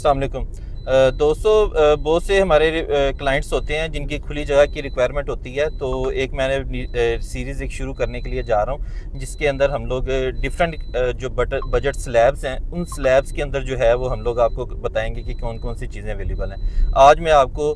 अस्सलाम वालेकुम। दोस्तों, बहुत से हमारे क्लाइंट्स होते हैं जिनकी खुली जगह की रिक्वायरमेंट होती है। तो एक मैंने सीरीज़ एक शुरू करने के लिए जा रहा हूँ जिसके अंदर हम लोग डिफरेंट जो बजट स्लैब्स हैं उन स्लैब्स के अंदर जो है वो हम लोग आपको बताएंगे कि कौन कौन सी चीज़ें अवेलेबल हैं। आज मैं आपको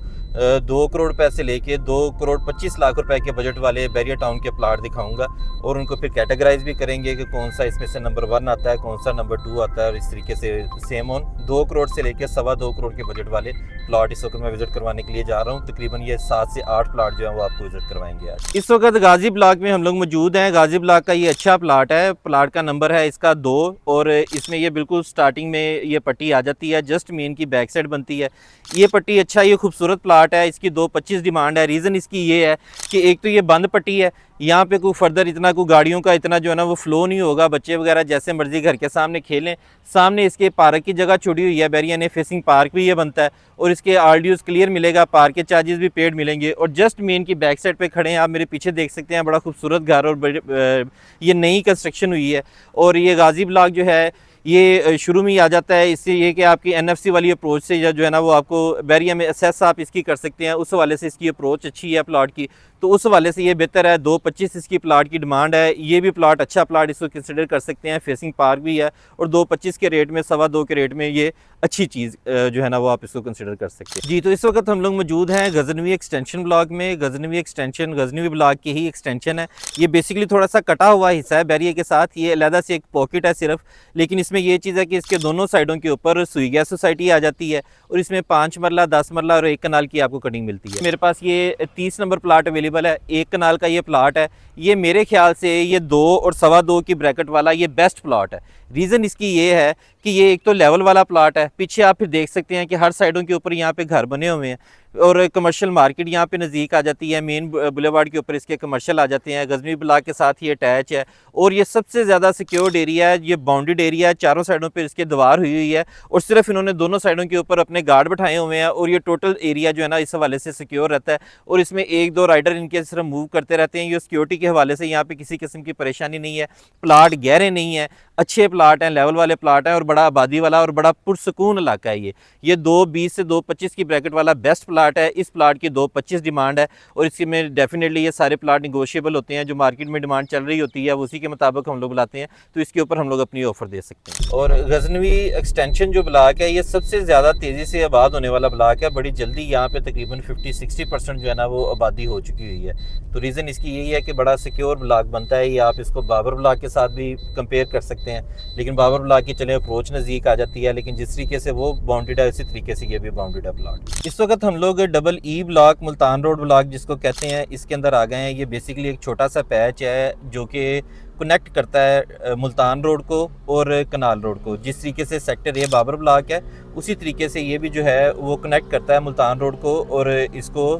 2 करोड़ रुपए से लेके 2 करोड़ 25 लाख रुपए के बजट वाले बैरियर टाउन के प्लाट दिखाऊंगा और उनको फिर कैटेगराइज भी करेंगे कि कौन सा इसमें से नंबर 1 आता है, कौन सा नंबर 2 आता है। और इस तरीके से सेम ऑन 2 करोड़ से लेकर 2.25 करोड़ के बजट वाले प्लाट इस वक्त मैं विजिट करवाने के लिए जा रहा हूँ। तकरीबन ये 7 से 8 प्लाट जो है वो आपको विजिट करवाएंगे आज। इस वक्त गाजी ब्लॉक में हम लोग मौजूद हैं। गाजी ब्लॉक का ये अच्छा प्लाट है। प्लाट का नंबर है इसका 2 और इसमें ये बिल्कुल स्टार्टिंग में ये पट्टी आ जाती है, जस्ट मेन की बैक साइड बनती है। ये पट्टी अच्छा, ये खूबसूरत प्लाट है। इसकी 2.25 डिमांड है। रीज़न इसकी ये है कि एक तो ये बंद पट्टी है, यहाँ पे कोई फर्दर इतना कोई गाड़ियों का इतना जो है ना वो फ्लो नहीं होगा। बच्चे वगैरह जैसे मर्जी घर के सामने खेलें। सामने इसके पार्क की जगह छोड़ी हुई है, बैरिया ने फेसिंग पार्क भी ये बनता है और इसके RDUs क्लियर मिलेगा, पार्क के चार्जेस भी पेड मिलेंगे। और जस्ट मेन की बैक साइड पे खड़े हैं, आप मेरे पीछे देख सकते हैं, बड़ा खूबसूरत घर और ये नई कंस्ट्रक्शन हुई है। और ये गाजी ब्लॉक जो है ये शुरू में ही आ जाता है। इससे ये कि आपकी NFC वाली अप्रोच से जो है ना वो आपको बैरिया में असेस आप इसकी कर सकते हैं। उस हवाले से इसकी अप्रोच अच्छी है प्लाट की, तो उस हवाले से ये बेहतर है। 2.25 इसकी प्लाट की डिमांड है। ये भी प्लाट अच्छा प्लाट इसको कंसिडर कर सकते हैं। फेसिंग पार्क भी है और 2.25 के रेट में 2.25 के रेट में ये अच्छी चीज़ जो है ना वो आप इसको कंसिडर कर सकते हैं। जी, तो इस वक्त हम लोग मौजूद हैं गजनवी एक्सटेंशन ब्लॉक में। गजनवी एक्सटेंशन गजनवी ब्लॉक की ही एक्सटेंशन है। ये बेसिकली थोड़ा सा कटा हुआ हिस्सा है बैरिया के साथ। ये अलहदा से एक पॉकेट है सिर्फ, लेकिन इसमें ये चीज़ है कि इसके दोनों साइडों के ऊपर सुई गैस सोसाइटी आ जाती है और इसमें 5 मरला 10 मरला और 1 कनाल की आपको कटिंग मिलती है। मेरे पास ये 30 नंबर प्लाट अवेलेबल है। 1 कनाल का ये प्लाट है। ये मेरे ख्याल से ये 2 और 2.25 की ब्रैकेट वाला ये बेस्ट प्लाट है। रीज़न इसकी ये है कि ये एक तो लेवल वाला प्लाट है। पीछे आप फिर देख सकते हैं कि हर साइडों के ऊपर यहाँ पे घर बने हुए हैं और कमर्शियल मार्केट यहाँ पे नज़दीक आ जाती है। मेन बुलेवार्ड के ऊपर इसके कमर्शियल आ जाते हैं। गजनी ब्लॉक के साथ ये अटैच है और ये सबसे ज़्यादा सिक्योर्ड एरिया है। ये बाउंडेड एरिया है, चारों साइडों पर इसके दीवार हुई है और सिर्फ इन्होंने दोनों साइडों के ऊपर अपने गार्ड बैठाए हुए हैं और ये टोटल एरिया जो है ना इस हवाले से सिक्योर रहता है। और इसमें 1-2 राइडर इनके सिर्फ मूव करते रहते हैं। ये सिक्योरिटी के हवाले से यहाँ पे किसी किस्म की परेशानी नहीं है। प्लाट गहरे नहीं है, अच्छे प्लाट हैं, लेवल वाले प्लाट हैं और बड़ा आबादी वाला और बड़ा पुरसकून इलाका है। ये 2.20 से 2.25 की ब्रैकेट वाला बेस्ट प्लाट है। इस प्लाट की 2.25 डिमांड है और इसके में डेफिनेटली ये सारे प्लाट निगोशिएबल होते हैं। जो मार्केट में डिमांड चल रही होती है उसी के मुताबिक हम लोग बुलाते हैं, तो इसके ऊपर हम लोग अपनी ऑफर दे सकते हैं। और गजनवी एक्सटेंशन जो ब्लॉक है ये सबसे ज़्यादा तेज़ी से आबाद होने वाला ब्लॉक है। बड़ी जल्दी यहाँ पे तकरीबन 50-60% जो है ना वो आबादी हो चुकी हुई है। तो रीज़न इसकी यही है कि बड़ा सिक्योर ब्लॉक बनता है। ये आप इसको बाबर ब्लॉक के साथ भी कंपेयर कर सकते हैं, लेकिन बाबर ब्लॉक की चले अप्रोच नज़दीक आ जाती है, लेकिन जिस तरीके से वो बाउंडेड है उसी तरीके से ये भी बाउंडेड है प्लॉट। इस वक्त हम लोग EE block, Multan road block जिसको कहते हैं, इसके अंदर आ गए हैं। ये बेसिकली एक छोटा सा पैच है जो कि कनेक्ट करता है मुल्तान रोड को और कनाल रोड को। जिस तरीके से सेक्टर A बाबर ब्लॉक है उसी तरीके से ये भी जो है वो कनेक्ट करता है मुल्तान रोड को और इसको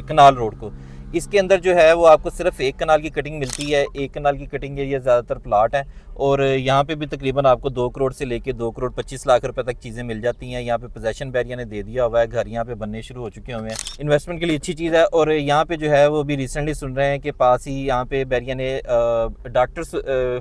कनाल रोड को। इसके अंदर जो है वो आपको सिर्फ 1 कनाल की कटिंग मिलती है। 1 कनाल की कटिंग ये ज़्यादातर प्लाट है और यहाँ पे भी तकरीबन आपको 2 करोड़ से लेके 2 करोड़ 25 लाख रुपए तक चीज़ें मिल जाती हैं। यहाँ पे पोजेसन बैरिया ने दे दिया हुआ है, घर यहाँ पे बनने शुरू हो चुके हुए हैं। इन्वेस्टमेंट के लिए अच्छी चीज़ है। और यहाँ पे जो है वो भी रिसेंटली सुन रहे हैं कि पास ही यहाँ पे बैरिया ने डॉक्टर्स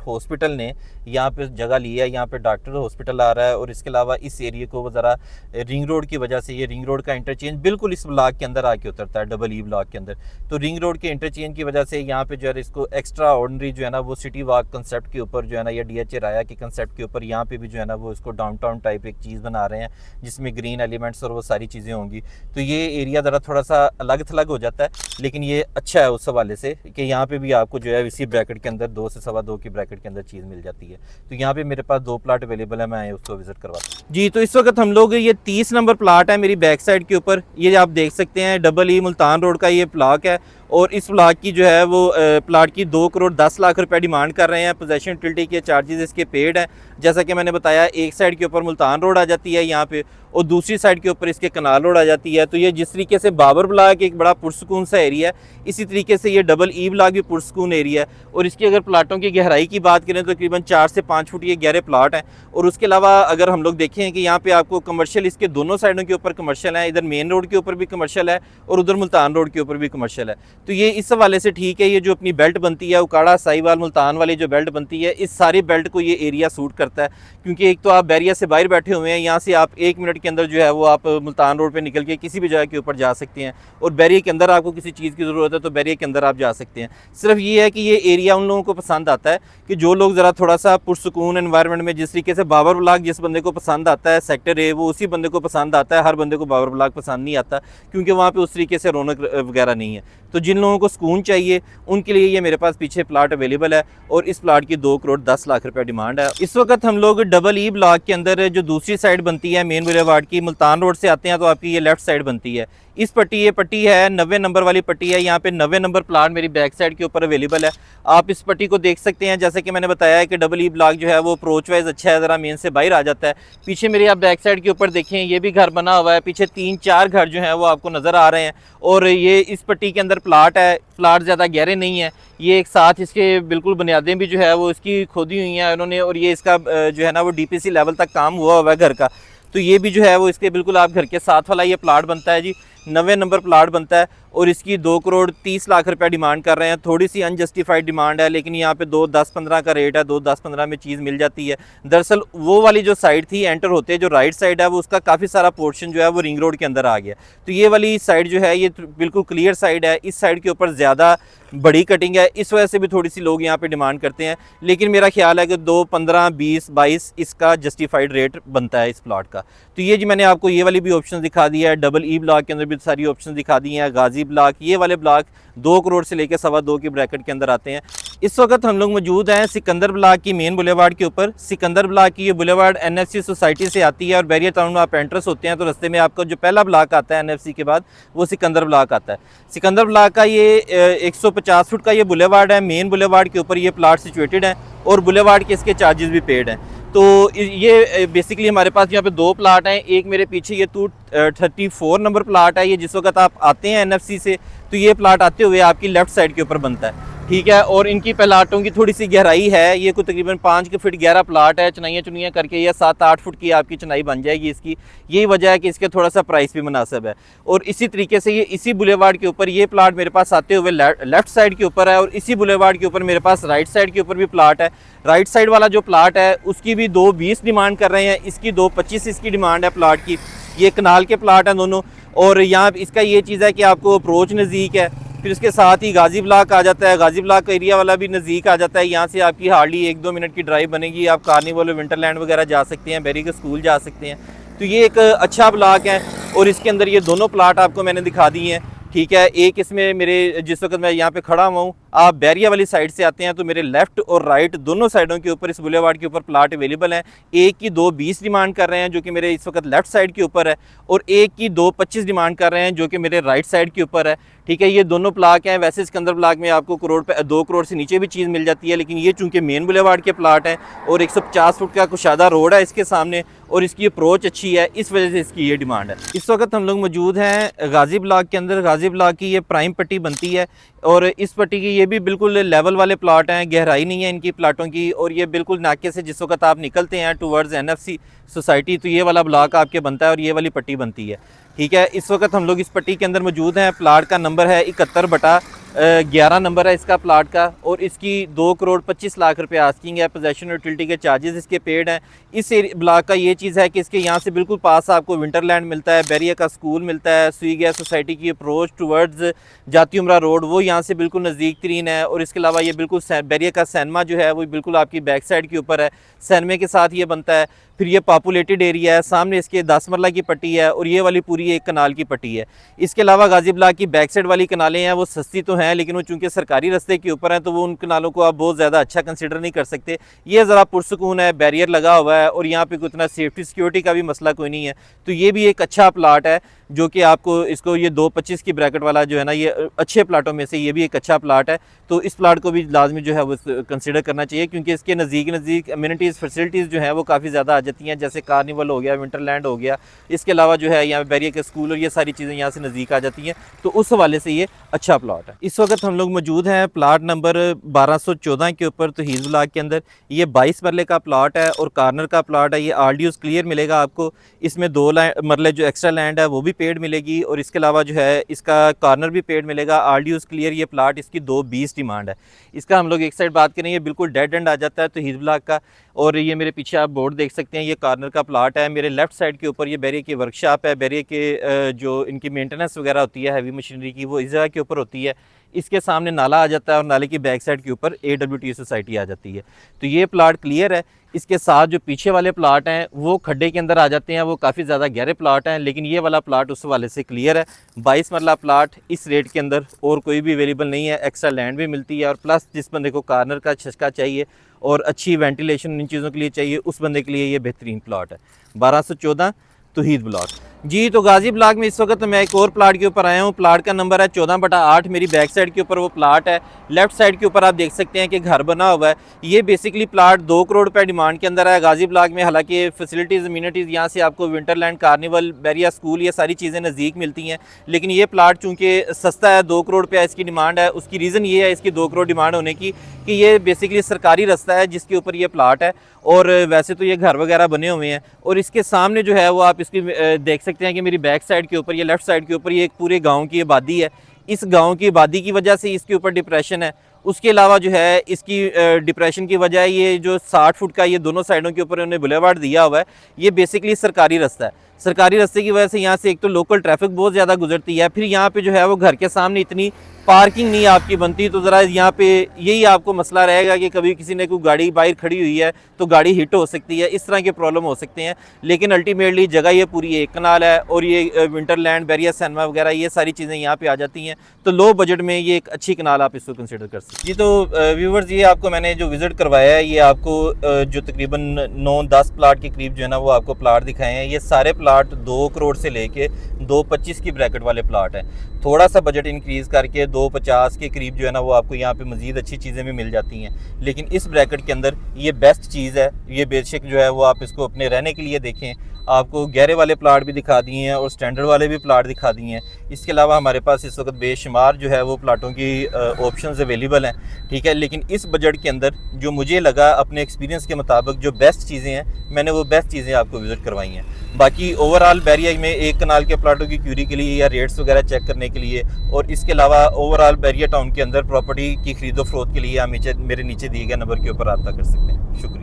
हॉस्पिटल ने यहाँ पे जगह ली है। यहाँ पे डॉक्टर हॉस्पिटल आ रहा है और इसके अलावा इस एरिया को वो ज़रा रिंग रोड की वजह से, ये रिंग रोड का इंटरचेंज बिल्कुल इस ब्लॉक के अंदर आके उतरता है, EE ब्लॉक के अंदर। तो रिंग रोड के इंटरचेंज की वजह से यहाँ पे जो है इसको एक्स्ट्रा ऑर्डिनरी जो है ना वो सिटी वॉक कंसेप्ट के ऊपर जो है ना या DHA राया के कंसेप्ट के ऊपर यहाँ पे भी जो है ना वो इसको डाउनटाउन टाइप एक चीज़ बना रहे हैं जिसमें ग्रीन एलिमेंट्स और वो सारी चीज़ें होंगी। तो ये एरिया ज़रा थोड़ा सा अलग थलग हो जाता है, लेकिन ये अच्छा है उस हवाले से कि यहाँ पे भी आपको जो है इसी ब्रैकेट के अंदर 2 से 2.25 की ब्रैकेट के अंदर चीज़ मिल जाती है। तो यहाँ पे मेरे पास 2 प्लाट अवेलेबल है, मैं उसको विजिट करवाता हूँ। जी, तो इस वक्त हम लोग ये 30 नंबर प्लाट है मेरी बैक साइड के ऊपर। ये आप देख सकते हैं EE मुल्तान रोड का ये ब्लॉक है और इस ब्लॉक की जो है वो प्लाट की 2 करोड़ 10 लाख रुपए डिमांड कर रहे हैं। पोजेसन टिल्टी के चार्जेस इसके पेड हैं। जैसा कि मैंने बताया, एक साइड के ऊपर मुल्तान रोड आ जाती है यहाँ पे और दूसरी साइड के ऊपर इसके कनाल रोड आ जाती है। तो ये जिस तरीके से बाबर ब्लॉक एक बड़ा पुरसकून सा एरिया है, इसी तरीके से ये EE ब्लॉक भी पुरसकून एरिया है। और इसकी अगर प्लाटों की गहराई की बात करें तो तकरीबन 4 से 5 फुट ये गहरे प्लाट हैं। और उसके अलावा अगर हम लोग देखें कि यहाँ पे आपको कमर्शियल इसके दोनों साइडों के ऊपर कमर्शियल है, इधर मेन रोड के ऊपर भी कमर्शियल है और उधर मुल्तान रोड के ऊपर भी कमर्शियल है। तो ये इस हवाले से ठीक है। ये जो अपनी बेल्ट बनती है उकाड़ा साहिवाल मुल्तान वाली जो बेल्ट बनती है, इस सारी बेल्ट को ये एरिया सूट करता है, क्योंकि एक तो आप बैरिया से बाहर बैठे हुए हैं, यहाँ से आप 1 मिनट के अंदर जो है वो आप मुल्तान रोड पे निकल के किसी भी जगह के ऊपर जा सकते हैं, और बैरिया के अंदर आपको किसी चीज़ की ज़रूरत है तो बैरिया के अंदर आप जा सकते हैं। सिर्फ ये है कि ये एरिया उन लोगों को पसंद आता है कि जो लोग ज़रा थोड़ा सा पुरसकून एनवायरनमेंट में, जिस तरीके से बाबर ब्लॉक जिस बंदे को पसंद आता है सेक्टर ए, वो उसी बंदे को पसंद आता है। हर बंदे को बाबर ब्लॉक पसंद नहीं आता, क्योंकि वहाँ पे उस तरीके से रौनक वगैरह नहीं है। तो जिन लोगों को सुकून चाहिए उनके लिए ये मेरे पास पीछे प्लाट अवेलेबल है, और इस प्लाट की 2 करोड़ 10 लाख रुपए डिमांड है। इस वक्त हम लोग डबल ई ब्लॉक के अंदर जो दूसरी साइड बनती है मेन बुलेवार्ड की, मुल्तान रोड से आते हैं तो आपकी ये लेफ्ट साइड बनती है। इस पट्टी, ये पट्टी है 90 नंबर वाली पट्टी है। यहाँ पे 90 नंबर प्लाट मेरी बैक साइड के ऊपर अवेलेबल है। आप इस पट्टी को देख सकते हैं। जैसे कि मैंने बताया है कि डबल ई ब्लॉक जो है वो अप्रोच वाइज अच्छा है, ज़रा मेन से बाहर आ जाता है। पीछे मेरे आप बैक साइड के ऊपर देखें, ये भी घर बना हुआ है। पीछे 3-4 घर जो हैं वो आपको नज़र आ रहे हैं, और ये इस पट्टी के अंदर प्लाट है। प्लाट ज़्यादा गहरे नहीं है, ये एक साथ इसके बिल्कुल बुनियादें भी जो है वो इसकी खोदी हुई हैं उन्होंने, और ये इसका जो है ना वो DPC लेवल तक काम हुआ है घर का। तो ये भी जो है वो इसके बिल्कुल आप घर के साथ वाला ये प्लाट बनता है जी, 90 नंबर प्लाट बनता है, और इसकी 2 करोड़ 30 लाख रुपया डिमांड कर रहे हैं। थोड़ी सी अनजस्टिफाइड डिमांड है, लेकिन यहाँ पे 2-10-15 का रेट है, 2-10-15 में चीज़ मिल जाती है। दरअसल वो वाली जो साइड थी एंटर होते जो राइट साइड है, वो उसका काफ़ी सारा पोर्शन जो है वो रिंग रोड के अंदर आ गया। तो ये वाली साइड जो है ये बिल्कुल क्लियर साइड है। इस साइड के ऊपर ज़्यादा बड़ी कटिंग है, इस वजह से भी थोड़ी सी लोग यहाँ पे डिमांड करते हैं। लेकिन मेरा ख्याल है कि 2, 15, 20, 22 इसका जस्टिफाइड रेट बनता है इस प्लॉट का। तो ये जी मैंने आपको ये वाली भी ऑप्शन दिखा दी है। डबल ई ब्लॉक के अंदर भी सारी ऑप्शन दिखा दी हैं। गाजी ब्लॉक, ये वाले ब्लॉक 2 करोड़ से लेकर 2.25 की ब्रैकेट के अंदर आते हैं। इस वक्त हम लोग मौजूद हैं सिकंदर ब्लॉक की मेन बुलेवार्ड के ऊपर। सिकंदर ब्लॉक की ये बुलेवार्ड NFC सोसाइटी से आती है, और बैरिया टाउन में आप एंट्रेंस होते हैं तो रास्ते में आपको जो पहला ब्लॉक आता है NFC के बाद, वो सिकंदर ब्लॉक आता है। सिकंदर ब्लॉक का ये 150 फुट का ये बुलेवार्ड है। मेन बुलेवार्ड के ऊपर ये प्लाट सिचुएटेड है, और बुलेवार्ड के इसके चार्जेस भी पेड हैं। तो ये बेसिकली हमारे पास यहाँ पे 2 प्लाट हैं। एक मेरे पीछे ये 234 नंबर प्लाट है। ये जिस वक्त आप आते हैं NFC से, तो ये प्लाट आते हुए आपकी लेफ़्ट साइड के ऊपर बनता है, ठीक है। और इनकी प्लाटों की थोड़ी सी गहराई है, ये कोई तकरीबन 5 फीट गहरा प्लाट है। चुनाइयाँ चुनियाँ करके ये 7-8 फुट की आपकी चुनाई बन जाएगी इसकी। यही वजह है कि इसके थोड़ा सा प्राइस भी मुनासिब है। और इसी तरीके से ये इसी बुलेवार्ड के ऊपर ये प्लाट मेरे पास आते हुए लेफ्ट साइड के ऊपर है, और इसी बुलेवार्ड के ऊपर मेरे पास राइट साइड के ऊपर भी प्लाट है। राइट साइड वाला जो प्लाट है उसकी भी 2.20 डिमांड कर रहे हैं, इसकी 2.25 इसकी डिमांड है प्लाट की। ये कनाल के प्लाट हैं दोनों, और यहाँ इसका ये चीज़ है कि आपको अप्रोच नज़दीक है। फिर इसके साथ ही गाजी ब्लॉक आ जाता है। गाजी ब्लॉक का एरिया वाला भी नज़दीक आ जाता है। यहाँ से आपकी हार्डली 1-2 मिनट की ड्राइव बनेगी। आप कार्निवल, विंटरलैंड वगैरह जा सकते हैं, बैरी के स्कूल जा सकते हैं। तो ये एक अच्छा ब्लॉक है, और इसके अंदर ये दोनों प्लाट आपको मैंने दिखा दिए हैं, ठीक है। एक इसमें मेरे जिस वक्त मैं यहाँ पे खड़ा हुआ हूँ, आप बैरिया वाली साइड से आते हैं तो मेरे लेफ़्ट और राइट दोनों साइडों के ऊपर इस बुलेवार्ड के ऊपर प्लाट अवेलेबल हैं। एक की 2.20 डिमांड कर रहे हैं जो कि मेरे इस वक्त लेफ़्ट साइड के ऊपर है, और एक की 2.25 डिमांड कर रहे हैं जो कि मेरे राइट साइड के ऊपर है, ठीक है। ये दोनों प्लाट हैं। वैसे सिकंदर ब्लॉक में आपको 2 करोड़ से नीचे भी चीज़ मिल जाती है, लेकिन ये चूँकि मेन बुलेवार्ड के प्लाट हैं और 150 फुट का कुशादा रोड है इसके सामने, और इसकी अप्रोच अच्छी है, इस वजह से इसकी ये डिमांड है। इस वक्त हम लोग मौजूद हैं गाजी ब्लॉक के अंदर। गाजी ब्लॉक की ये प्राइम पट्टी बनती है, और इस पट्टी की ये भी बिल्कुल लेवल वाले प्लाट हैं, गहराई नहीं है इनकी प्लाटों की, और ये बिल्कुल नाके से जिस वक्त आप निकलते हैं टूवर्ड्स NFC सोसाइटी, तो ये वाला ब्लॉक आपके बनता है और ये वाली पट्टी बनती है, ठीक है। इस वक्त हम लोग इस पट्टी के अंदर मौजूद हैं। प्लाट का नंबर है 71/11 नंबर है इसका प्लाट का, और इसकी 2 करोड़ 25 लाख रुपए आस्किंग है। पोजेशन और यूटिलिटी के चार्जेस इसके पेड हैं। इस ब्लॉक का ये चीज़ है कि इसके यहाँ से बिल्कुल पास आपको विंटरलैंड मिलता है, बैरिया का स्कूल मिलता है, सुई गैस सोसाइटी की अप्रोच टूवर्ड्स जाती उमरा रोड वो यहाँ से बिल्कुल नज़दीक तरीन है। और इसके अलावा ये बिल्कुल बैरिया का सैनमा जो है वो बिल्कुल आपकी बैक साइड के ऊपर है, सैनमे के साथ ये बनता है। फिर ये पॉपुलेटेड एरिया है, सामने इसके 10 मरला की पट्टी है, और ये वाली पूरी एक कनाल की पट्टी है। इसके अलावा गाजी ब्लॉक की बैक साइड वाली कनालें हैं वो सस्ती तो हैं, लेकिन वो चूँकि सरकारी रास्ते के ऊपर हैं तो वो उन कनालों को आप बहुत ज़्यादा अच्छा कंसिडर नहीं कर सकते। ये ज़रा पुरसकून है, बैरियर लगा हुआ है, और यहाँ पे कोई इतना सेफ्टी सिक्योरिटी का भी मसला कोई नहीं है। तो ये भी एक अच्छा प्लाट है जो कि आपको इसको ये 2.25 की ब्रैकेट वाला जो है ना, ये अच्छे प्लाटों में से ये भी एक अच्छा प्लाट है। तो इस प्लाट को भी लाजमी जो है वो कंसिडर करना चाहिए, क्योंकि इसके नज़दीक अम्यूनिटीज़ फैसिलिटीज़ जो है वो काफ़ी ज़्यादा आ जाती हैं, जैसे कार्निवल हो गया, विंटरलैंड हो गया, इसके अलावा जो है यहाँ पे बैरिया के स्कूल और ये सारी चीज़ें यहाँ से नज़दीक आ जाती हैं, तो उस हवाले से ये अच्छा प्लाट है। इस वक्त हम लोग मौजूद हैं प्लाट नंबर 1214 के ऊपर तौहीद ब्लॉक के अंदर। ये 22 मरले का प्लाट है और कॉर्नर का प्लाट है। ये RDOs क्लियर मिलेगा आपको, इसमें 2 मरले जो एक्स्ट्रा लैंड है वो भी पेड मिलेगी और इसके अलावा जो है इसका कॉर्नर भी पेड मिलेगा। RDOs क्लियर ये प्लाट, इसकी 220 डिमांड है। इसका हम लोग एक साइड बात करें, ये बिल्कुल डेड एंड आ जाता है तौहीद ब्लॉक का। और ये मेरे पीछे आप बोर्ड देख सकते हैं, ये कॉर्नर का प्लाट है। मेरे लेफ्ट साइड के ऊपर ये बैरिया की वर्कशॉप है। बैरिया के जो इनकी मेंटेनेंस वगैरह होती है हैवी मशीनरी की, वो इस जगह के ऊपर होती है। इसके सामने नाला आ जाता है और नाले की बैक साइड के ऊपर AWT सोसाइटी आ जाती है। तो ये प्लाट क्लियर है। इसके साथ जो पीछे वाले प्लाट हैं वो खड्डे के अंदर आ जाते हैं, वो काफ़ी ज़्यादा गहरे प्लाट हैं, लेकिन ये वाला प्लाट उस वाले से क्लियर है। 22 मरला प्लाट इस रेट के अंदर और कोई भी अवेलेबल नहीं है। एक्स्ट्रा लैंड भी मिलती है और प्लस जिस बंदे को कॉर्नर का छक्का चाहिए और अच्छी वेंटिलेशन इन चीज़ों के लिए चाहिए, उस बंदे के लिए ये बेहतरीन प्लाट है। 1214 तौहीद ब्लॉक जी। तो गाजी ब्लॉक में इस वक्त मैं एक और प्लाट के ऊपर आया हूँ। प्लाट का नंबर है 14/8। मेरी बैक साइड के ऊपर वो प्लाट है। लेफ्ट साइड के ऊपर आप देख सकते हैं कि घर बना हुआ है। ये बेसिकली प्लाट 2 करोड़ रुपए डिमांड के अंदर है गाजी ब्लॉक में। हालांकि फैसिलिटीज़ इम्यूनिटीज़ यहाँ से आपको विंटरलैंड, कार्निवल, बैरिया स्कूल, ये सारी चीज़ें नज़दीक मिलती हैं, लेकिन ये प्लाट चूँकि सस्ता है, 2 करोड़ रुपया इसकी डिमांड है। उसकी रीज़न ये है इसकी 2 करोड़ डिमांड होने की कि ये बेसिकली सरकारी रास्ता है जिसके ऊपर ये प्लाट है और वैसे तो ये घर वगैरह बने हुए हैं। और इसके सामने जो है वो आप इसकी देख सकते हैं कि मेरी बैक साइड के ऊपर, ये लेफ़्ट साइड के ऊपर, ये एक पूरे गांव की आबादी है। इस गांव की आबादी की वजह से इसके ऊपर डिप्रेशन है। उसके अलावा जो है इसकी डिप्रेशन की वजह ये जो 60 फुट का ये दोनों साइडों के ऊपर उन्होंने बुलेवार्ड दिया हुआ है, ये बेसिकली सरकारी रास्ता है। सरकारी रास्ते की वजह से यहाँ से एक तो लोकल ट्रैफिक बहुत ज़्यादा गुजरती है, फिर यहाँ पे जो है वो घर के सामने इतनी पार्किंग नहीं आपकी बनती, तो ज़रा यहाँ पे यही आपको मसला रहेगा कि कभी किसी ने कोई गाड़ी बाहर खड़ी हुई है तो गाड़ी हिट हो सकती है, इस तरह के प्रॉब्लम हो सकते हैं। लेकिन अल्टीमेटली जगह ये पूरी एक कनाल है और ये विंटरलैंड, बैरिया सिनेमा वगैरह ये सारी चीज़ें यहाँ पे आ जाती हैं, तो लो बजट में ये एक अच्छी कनाल आप इसको कंसिडर कर सकते हैं जी। तो व्यूवर्स, ये आपको मैंने जो विज़िट करवाया है, ये आपको जो तकरीबन 9-10 प्लाट के करीब जो है ना वो आपको प्लाट दिखाए हैं। ये सारे प्लाट 2 करोड़ से लेके 2.25 की ब्रैकेट वाले प्लाट हैं। थोड़ा सा बजट इंक्रीज़ करके 2.50 के करीब जो है ना वो आपको यहाँ पे मज़ीद अच्छी चीज़ें भी मिल जाती हैं, लेकिन इस ब्रैकेट के अंदर ये बेस्ट चीज़ है। ये बेशक जो है वो आप इसको अपने रहने के लिए देखें। आपको गहरे वाले प्लाट भी दिखा दिए हैं और स्टैंडर्ड वाले भी प्लाट दिखा दिए हैं। इसके अलावा हमारे पास इस वक्त बेशुमार जो है वो प्लाटों की ऑप्शंस अवेलेबल हैं, ठीक है। लेकिन इस बजट के अंदर जो मुझे लगा अपने एक्सपीरियंस के मुताबिक जो बेस्ट चीज़ें हैं, मैंने वो बेस्ट चीज़ें आपको विज़िट करवाई हैं। बाकी ओवरऑल बैरिया में एक कनाल के प्लाटों की क्यूरी के लिए या रेट्स वगैरह चेक करने के लिए, और इसके अलावा ओवरऑल बैरिया टाउन के अंदर प्रॉपर्टी की खरीदो फरोख्त के लिए आप मेरे नीचे दिए गए नंबर के ऊपर रब्ता कर सकते हैं। शुक्रिया।